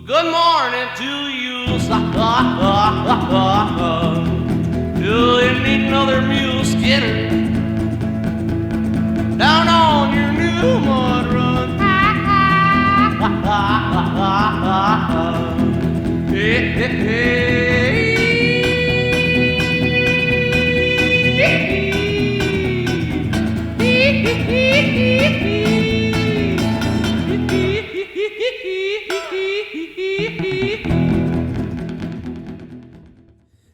Good morning to you. Do you need another mule skinner down on your new mud run? Hey, hey, hey.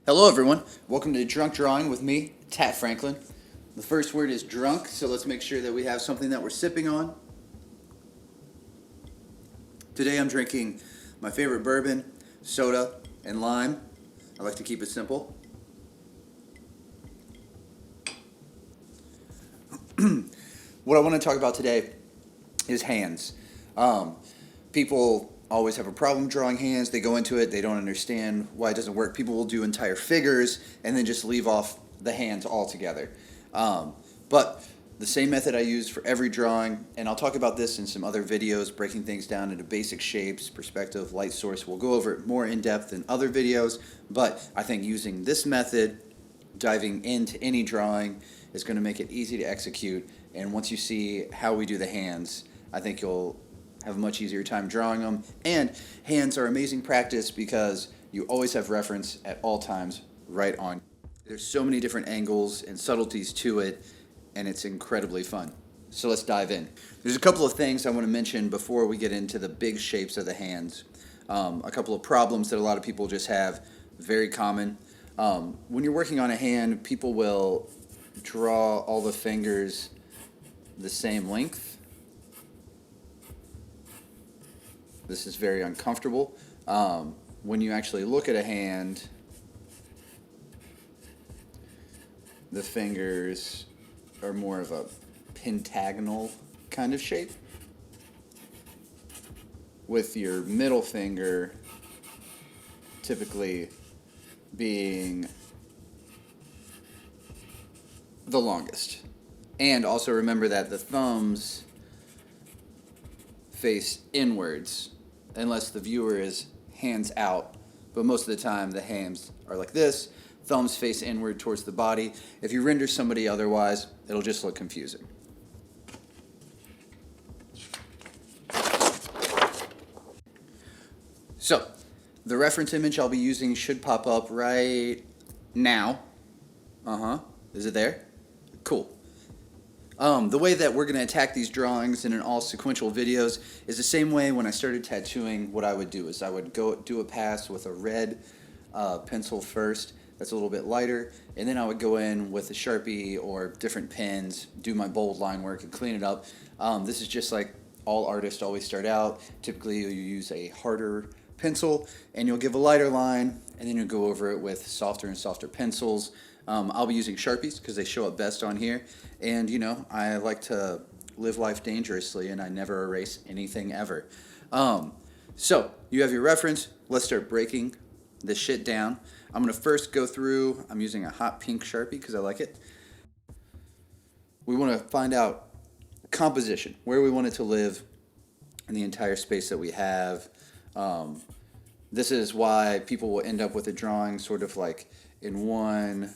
Hello everyone, welcome to Drunk Drawing with me, Tatty Franklin. The first word is drunk, so let's make sure that we have something that we're sipping on. Today I'm drinking my favorite bourbon, soda, and lime. I like to keep it simple. What I want to talk about today is hands. People always have a problem drawing hands. They go into it, they don't understand why it doesn't work. People will do entire figures and then just leave off the hands altogether. But the same method I use for every drawing, and I'll talk about this in some other videos, breaking things down into basic shapes, perspective, light source. We'll go over it more in depth in other videos, but I think using this method, diving into any drawing, is going to make it easy to execute. And once you see how we do the hands, I think you'll have a much easier time drawing them. And hands are amazing practice because you always have reference at all times right on. There's so many different angles and subtleties to it, and it's incredibly fun. So let's dive in. There's a couple of things I want to mention before we get into the big shapes of the hands. A couple of problems that a lot of people just have, very common. When you're working on a hand, people will draw all the fingers the same length. This is very uncomfortable. When you actually look at a hand, the fingers are more of a pentagonal kind of shape, with your middle finger typically being the longest. And also remember that the thumbs face inwards, unless the viewer is hands out, but most of the time the hands are like this, thumbs face inward towards the body. If you render somebody otherwise, it'll just look confusing. So, the reference image I'll be using should pop up right now. Is it there? Cool. The way that we're going to attack these drawings in all sequential videos is the same way when I started tattooing. What I would do is I would go do a pass with a red pencil first that's a little bit lighter, and then I would go in with a Sharpie or different pens, do my bold line work and clean it up. This is just like all artists always start out. Typically you use a harder pencil and you'll give a lighter line, and then you'll go over it with softer and softer pencils. I'll be using Sharpies because they show up best on here, and you know, I like to live life dangerously and I never erase anything ever. So you have your reference. Let's start breaking this shit down. I'm going to first go through, I'm using a hot pink Sharpie because I like it. We want to find out composition, where we want it to live in the entire space that we have. This is why people will end up with a drawing sort of like in one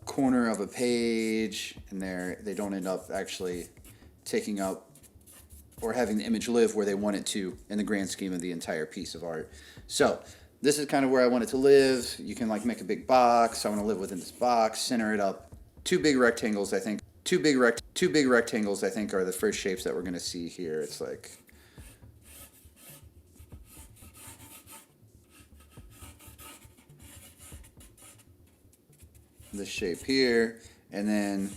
corner of a page, and they don't end up actually taking up or having the image live where they want it to in the grand scheme of the entire piece of art. So this is kind of where I want it to live. You can like make a big box. I want to live within this box, center it up. Two big rectangles, I think. Two big rectangles, I think, are the first shapes that we're going to see here. It's like this shape here, and then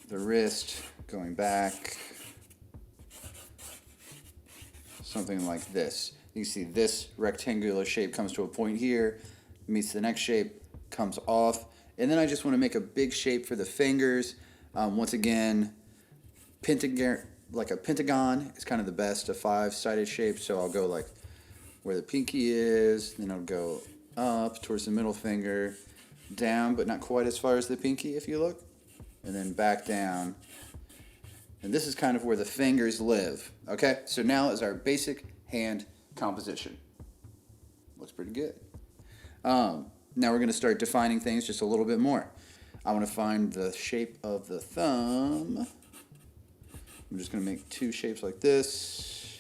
the wrist going back, something like this. You can see this rectangular shape comes to a point here, meets the next shape, comes off, and then I just want to make a big shape for the fingers. Once again, like a pentagon is kind of the best, a 5-sided shape, so I'll go like where the pinky is, then I'll go up towards the middle finger, down, but not quite as far as the pinky if you look, and then back down. And this is kind of where the fingers live. Okay, so now is our basic hand composition. Looks pretty good. Now we're going to start defining things just a little bit more. I want to find the shape of the thumb. I'm just going to make two shapes like this.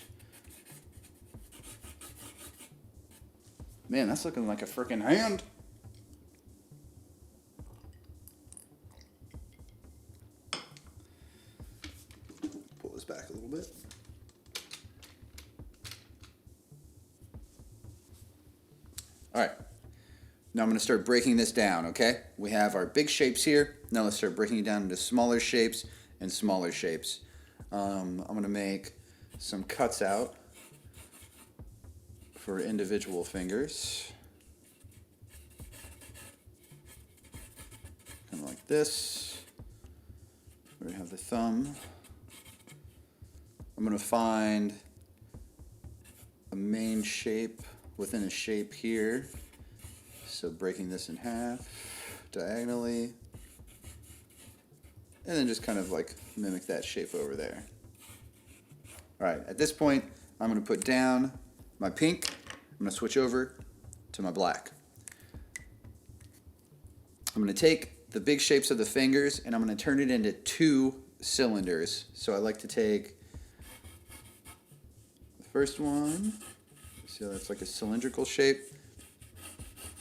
Man, that's looking like a freaking hand. Pull this back a little bit. All right. Now I'm going to start breaking this down, okay? We have our big shapes here. Now let's start breaking it down into smaller shapes and smaller shapes. I'm going to make some cuts out for individual fingers. Kind of like this. We have the thumb. I'm going to find a main shape within a shape here. So breaking this in half diagonally, and then just kind of like mimic that shape over there. All right, at this point, I'm going to put down my pink. I'm going to switch over to my black. I'm going to take the big shapes of the fingers and I'm going to turn it into two cylinders. So I like to take the first one. See how that's like a cylindrical shape?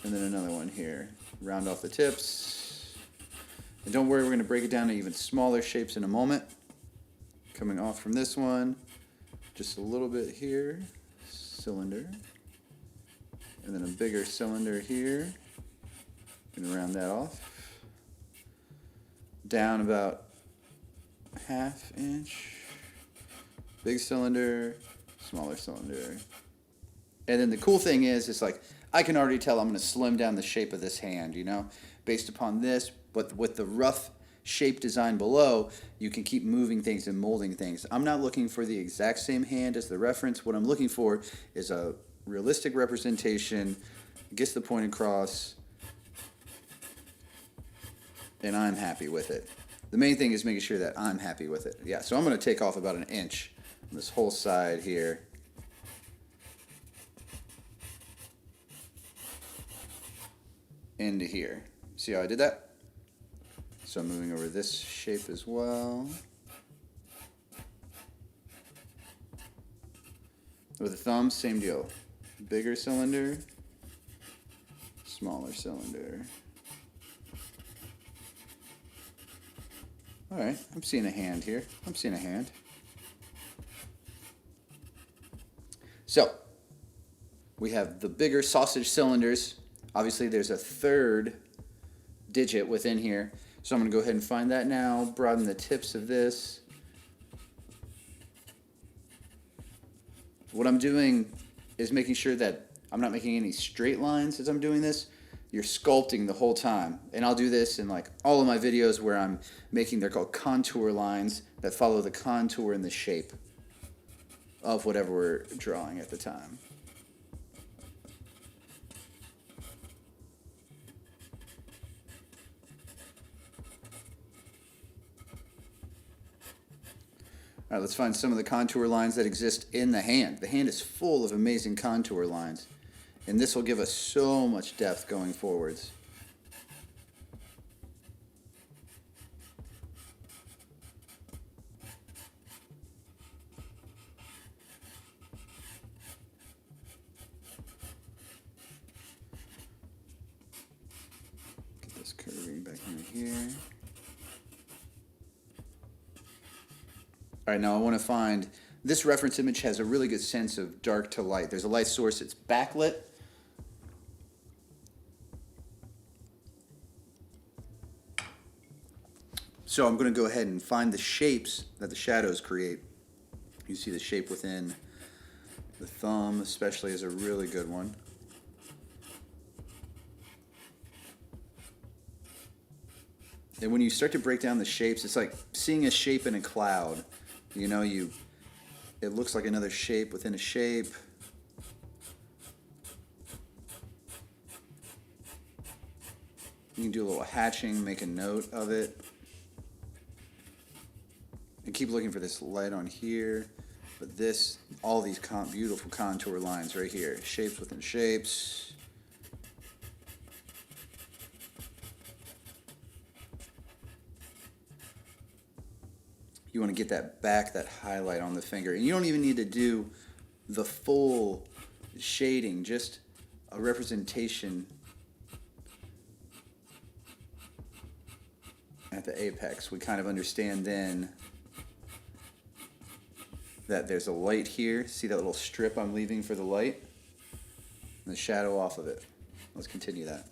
And then another one here. Round off the tips. And don't worry, we're going to break it down to even smaller shapes in a moment. Coming off from this one, just a little bit here. Cylinder. And then a bigger cylinder here. Going to round that off. Down about ½ inch. Big cylinder, smaller cylinder. And then the cool thing is, it's like, I can already tell I'm going to slim down the shape of this hand, you know, based upon this. But with the rough shape design below, you can keep moving things and molding things. I'm not looking for the exact same hand as the reference. What I'm looking for is a realistic representation, gets the point across, and I'm happy with it. The main thing is making sure that I'm happy with it. Yeah, so I'm going to take off about 1 inch on this whole side here. Into here. See how I did that? So I'm moving over this shape as well. With the thumb, same deal. Bigger cylinder, smaller cylinder. Alright, I'm seeing a hand here. I'm seeing a hand. So, we have the bigger sausage cylinders. Obviously, there's a third digit within here. So I'm going to go ahead and find that now. Broaden the tips of this. What I'm doing is making sure that I'm not making any straight lines as I'm doing this. You're sculpting the whole time. And I'll do this in like all of my videos where I'm making, they're called contour lines that follow the contour and the shape of whatever we're drawing at the time. All right, let's find some of the contour lines that exist in the hand. The hand is full of amazing contour lines, and this will give us so much depth going forwards. Get this curving back in here. All right, now I want to find, this reference image has a really good sense of dark to light. There's a light source, it's backlit. So I'm going to go ahead and find the shapes that the shadows create. You see the shape within the thumb, especially, is a really good one. And when you start to break down the shapes, it's like seeing a shape in a cloud. You know, it looks like another shape within a shape. You can do a little hatching, make a note of it. And keep looking for this light on here. But this, all these beautiful contour lines right here, shapes within shapes. You want to get that highlight on the finger. And you don't even need to do the full shading, just a representation at the apex. We kind of understand then that there's a light here. See that little strip I'm leaving for the light? And the shadow off of it. Let's continue that.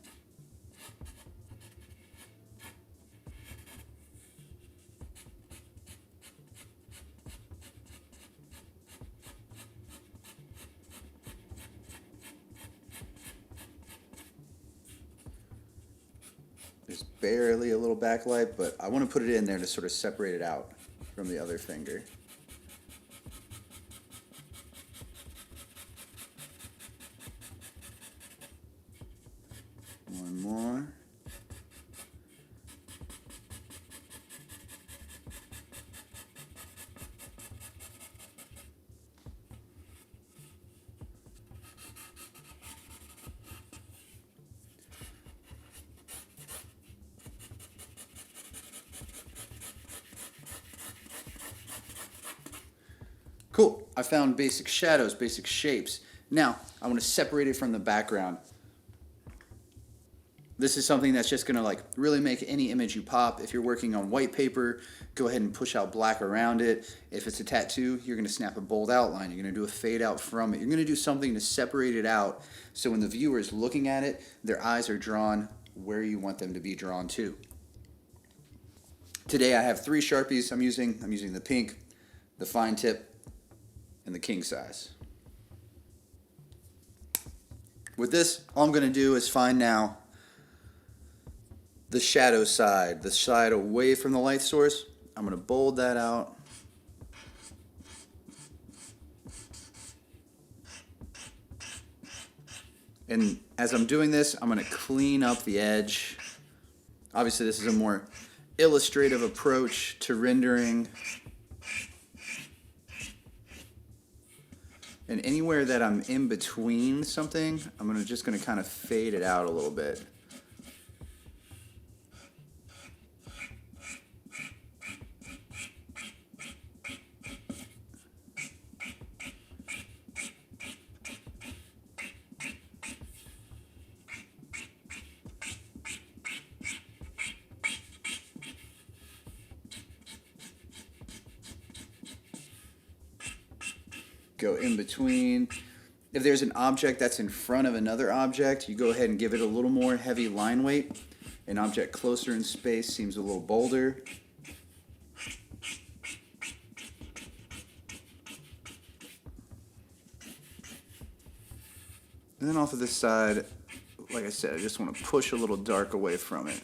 There's barely a little backlight, but I want to put it in there to sort of separate it out from the other finger. One more. Cool. I found basic shadows, basic shapes. Now, I want to separate it from the background. This is something that's just going to like really make any image you pop. If you're working on white paper, go ahead and push out black around it. If it's a tattoo, you're going to snap a bold outline. You're going to do a fade out from it. You're going to do something to separate it out so when the viewer is looking at it, their eyes are drawn where you want them to be drawn to. Today I have 3 Sharpies I'm using. I'm using the pink, the fine tip, and the king size. With this, all I'm going to do is find now the shadow side, the side away from the light source. I'm going to bold that out. And as I'm doing this, I'm going to clean up the edge. Obviously, this is a more illustrative approach to rendering. And anywhere that I'm in between something, I'm just going to kind of fade it out a little bit. Go in between. If there's an object that's in front of another object, you go ahead and give it a little more heavy line weight. An object closer in space seems a little bolder. And then off of this side, like I said, I just want to push a little dark away from it.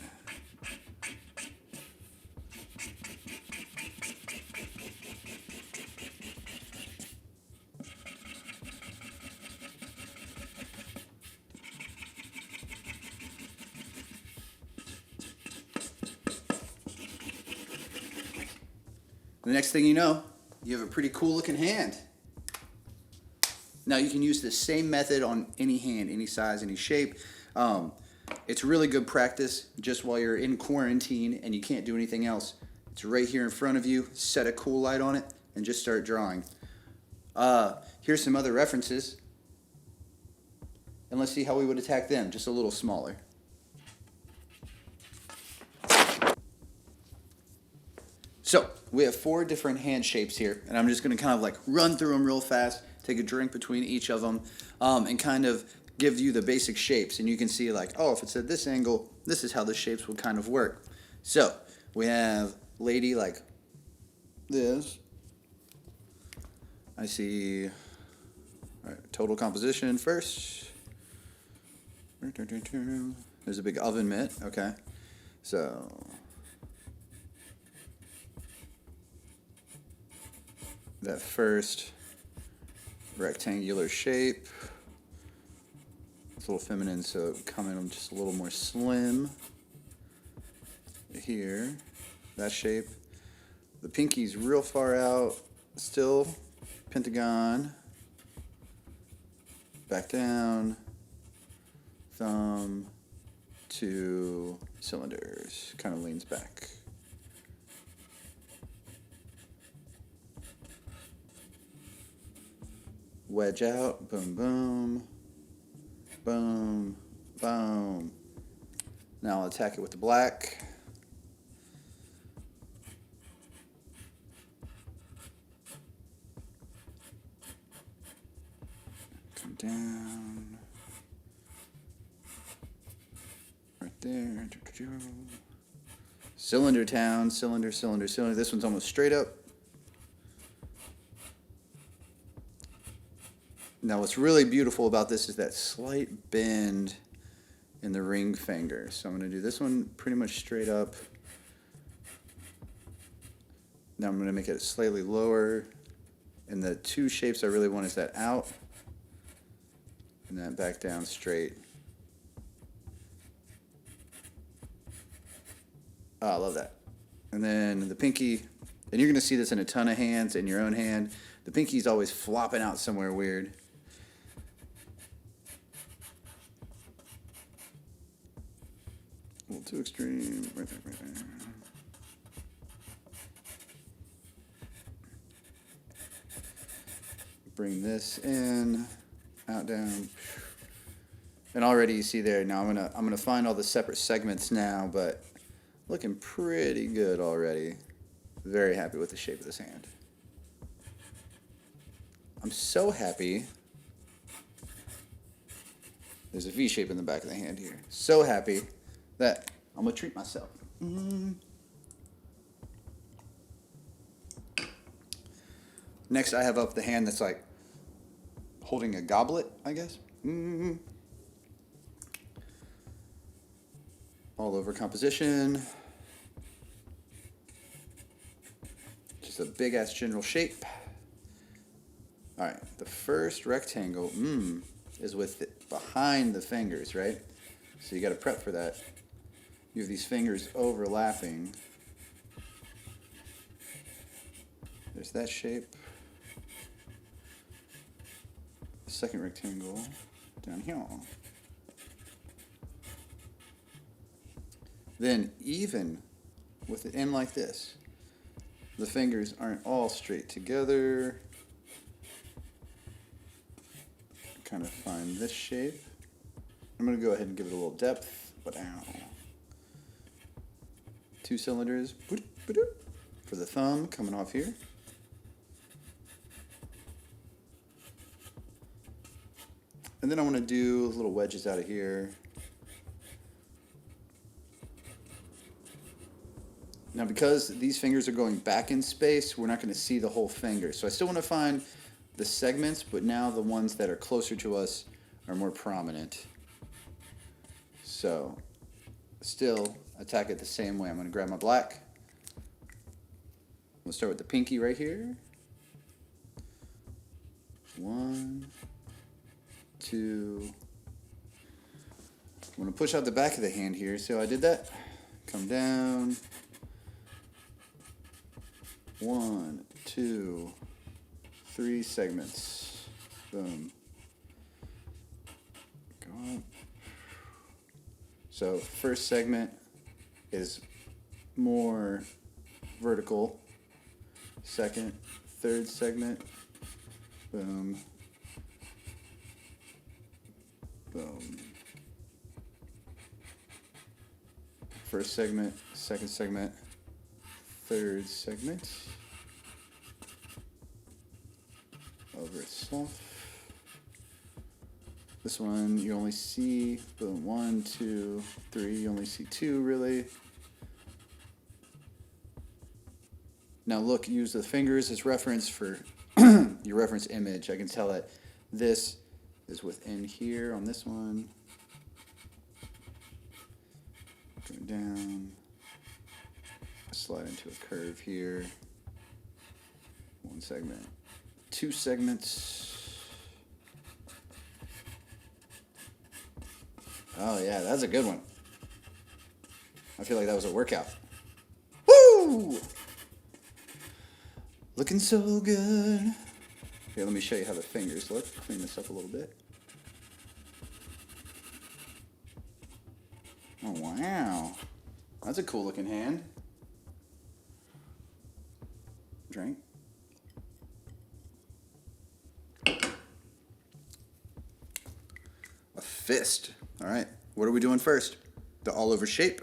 The next thing you know, you have a pretty cool looking hand. Now you can use the same method on any hand, any size, any shape. It's really good practice just while you're in quarantine and you can't do anything else. It's right here in front of you. Set a cool light on it and just start drawing. Here's some other references. And let's see how we would attack them, just a little smaller. So we have 4 different hand shapes here, and I'm just going to kind of like run through them real fast, take a drink between each of them, and kind of give you the basic shapes. And you can see like, oh, if it's at this angle, this is how the shapes would kind of work. So we have lady like this. I see, all right, total composition first. There's a big oven mitt, okay. So that first rectangular shape, it's a little feminine, so it would come in just a little more slim. Here, that shape. The pinky's real far out still. pentagon, back down, thumb, 2 cylinders, kind of leans back. Wedge out, boom, boom, boom, boom. Now I'll attack it with the black. Come down. Right there. Cylinder town, cylinder, cylinder, cylinder. This one's almost straight up. Now what's really beautiful about this is that slight bend in the ring finger. So I'm going to do this one pretty much straight up. Now I'm going to make it slightly lower. And the 2 shapes I really want is that out and that back down straight. Oh, I love that. And then the pinky, and you're going to see this in a ton of hands, in your own hand. The pinky's always flopping out somewhere weird. A little too extreme. Right there, right there. Bring this in, out, down. And already you see there, now I'm gonna find all the separate segments now, but looking pretty good already. Very happy with the shape of this hand. I'm so happy. There's a V shape in the back of the hand here. So happy that I'm gonna treat myself. Next I have up the hand that's like holding a goblet, I guess. All over composition. Just a big ass general shape. Alright, the first rectangle is with it behind the fingers, right? So you gotta prep for that. You have these fingers overlapping. There's that shape. The second rectangle down here. Then even with it in like this, the fingers aren't all straight together. Kind of find this shape. I'm going to go ahead and give it a little depth, but ow. 2 cylinders for the thumb coming off here. And then I want to do little wedges out of here. Now because these fingers are going back in space, we're not going to see the whole finger. So I still want to find the segments, but now the ones that are closer to us are more prominent. So still attack it the same way. I'm going to grab my black. We'll start with the pinky right here. 1, 2. I'm going to push out the back of the hand here. See how I did that? Come down. 1, 2, 3 segments. Boom. Go up. So first segment is more vertical. Second, third segment. Boom. Boom. First segment, second segment, third segment. Over itself. This one you only see, boom, 1, 2, 3, you only see 2 really. Now look, use the fingers as reference for your reference image. I can tell that this is within here on this one. Go down, slide into a curve here. 1 segment, 2 segments. Oh yeah, that's a good one. I feel like that was a workout. Woo! Looking so good. Okay, let me show you how the fingers look. Clean this up a little bit. Oh, wow. That's a cool looking hand. Drink. A fist. All right. What are we doing first? The all over shape.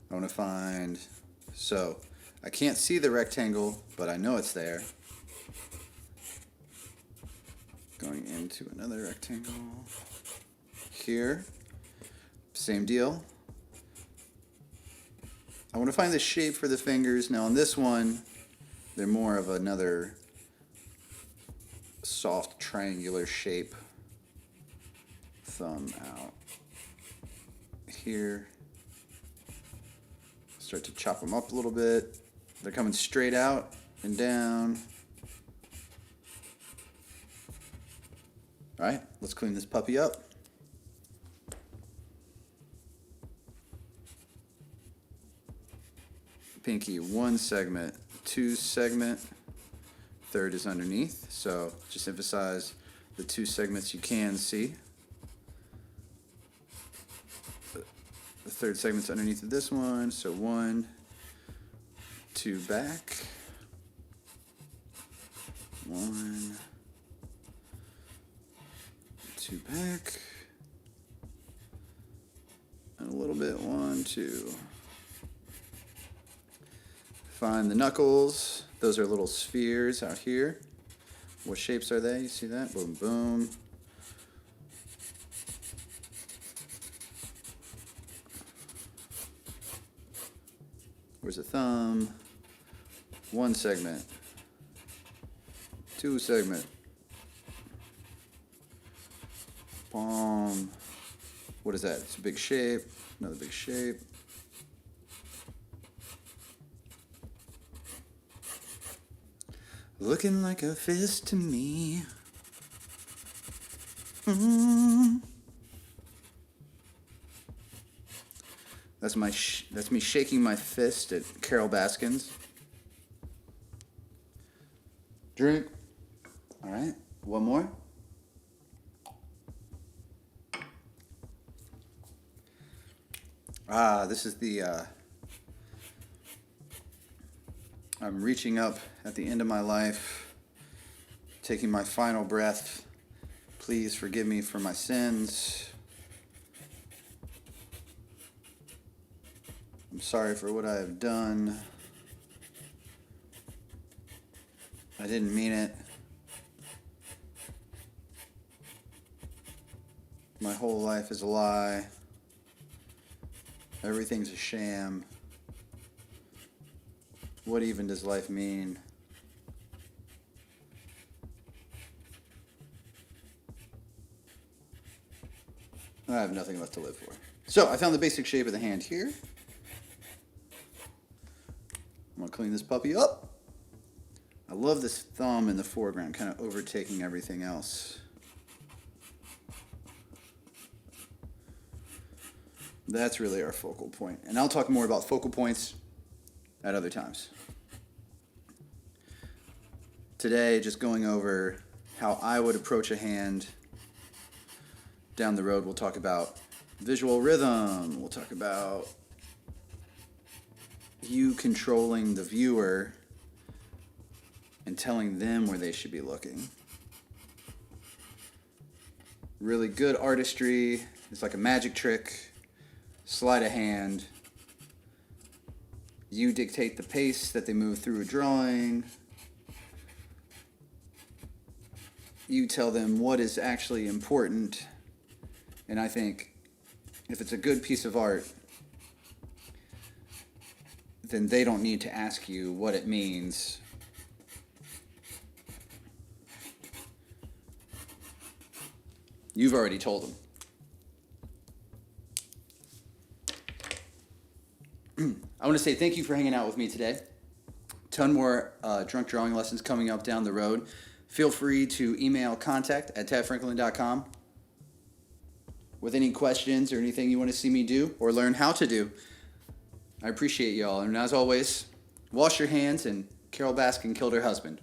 I want to find, so I can't see the rectangle, but I know it's there. Going into another rectangle. Here, same deal. I want to find the shape for the fingers. Now on this one, they're more of another soft triangular shape. Thumb out here. Start to chop them up a little bit. They're coming straight out and down. All right, let's clean this puppy up. Pinky, 1 segment, 2 segment, third is underneath. So just emphasize the 2 segments you can see. The third segment's underneath of this one, so 1, 2 back, 1, 2 back, and a little bit, 1, 2. Find the knuckles. Those are little spheres out here. What shapes are they? You see that? Boom, boom. Where's the thumb? 1 segment. 2 segment. Palm. What is that? It's a big shape. Another big shape. Looking like a fist to me. That's me shaking my fist at Carol Baskins. Drink. All right, one more. This is the. I'm reaching up at the end of my life, taking my final breath. Please forgive me for my sins. I'm sorry for what I have done. I didn't mean it. My whole life is a lie. Everything's a sham. What even does life mean? I have nothing left to live for. So I found the basic shape of the hand here. I'm going to clean this puppy up. I love this thumb in the foreground, kind of overtaking everything else. That's really our focal point. And I'll talk more about focal points at other times. Today, just going over how I would approach a hand. Down the road, we'll talk about visual rhythm. We'll talk about you controlling the viewer and telling them where they should be looking. Really good artistry. It's like a magic trick. Sleight of hand. You dictate the pace that they move through a drawing. You tell them what is actually important. And I think if it's a good piece of art, then they don't need to ask you what it means. You've already told them. I want to say thank you for hanging out with me today. Ton more drunk drawing lessons coming up down the road. Feel free to email contact@tadfranklin.com. with any questions or anything you want to see me do or learn how to do. I appreciate y'all. And as always, wash your hands, and Carol Baskin killed her husband.